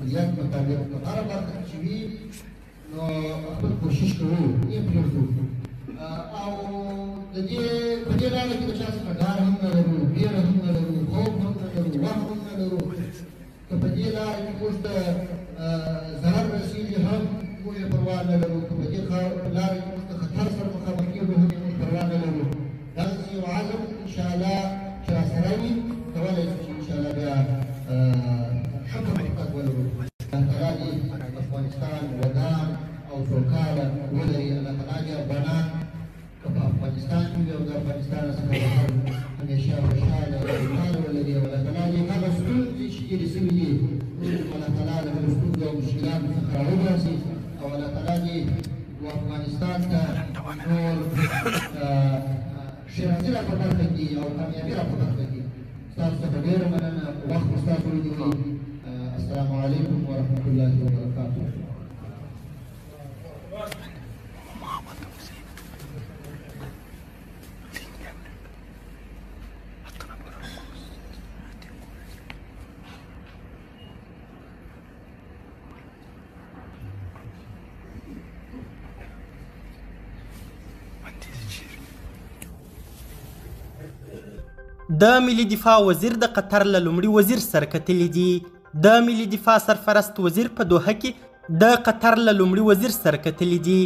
مسؤلیت مطابق په هره برخه کې چې وي نو خپل کوشش کوو یې پرېږدو او د دې په دې لاره کې د چا څخه ډار هم نه لرو ویره هم نه لرو خوب هم نه لرو وخت هم نه لرو که په دې لاره کې موږ ته ضرر رسېږي هم موږ یې پروا نه لرو که په دې لاره کې موږ ته خطر سره مخامخ کېږو هم یې موږ پروا نه لرو داسې یو عزم انشاءالله چې راسره وي کولی شو چې انشاءالله بیا ښه پرمختګ ولرو الله تعالی دې افغانستان ودان او سوکاله ولري الله تعالی دې بنا که په افغانستان کې وي او د افغانستان څخه بهر همیشه خوشحاله او سوکاله ولري او الله تعالی دې هغه ستونزې چې تېرې سوي دي الله تعالی د هغو ستونزو او مشکلاتو څخه راوباسي او الله تعالی دې افغانستان ته نور ښېرازي را په برخه کړي او کامیابي را په برخه کړي ستاسو څخه ډېره مننه وخت مو ستاسو ولیدلی السلام علیکم ورحمة الله وبرکاته د ملي دفاع وزیر د قطر له لومړي وزیر سره کتلي دي. د ملي دفاع سرپرست وزیر په دوحه کې د قطر له لومړي وزیر سره کتلي دي.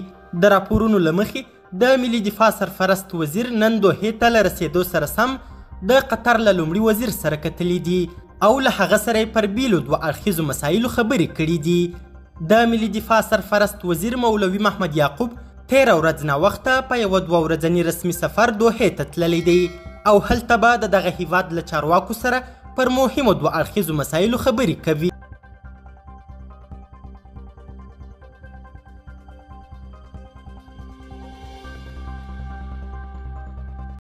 د راپورونو له مخې د ملي دفاع سرپرست وزیر نن دوحې ته له رسېدو سره سم د قطر له لومړي وزیر سره کتلي دي او له هغه سره یې پر بیلو دوه اړخیزو مسایلو خبرې کړي دي. د ملي دفاع سرپرست وزیر مولوي محمد یعقوب تېره ورځ ناوخته په یوه 2 ورځني رسمي سفر دوحې ته تللی دی او هلته به د دغه هیواد له چارواکو سره پر مهمو 2 اړخیزو مسایلو خبرې کوي.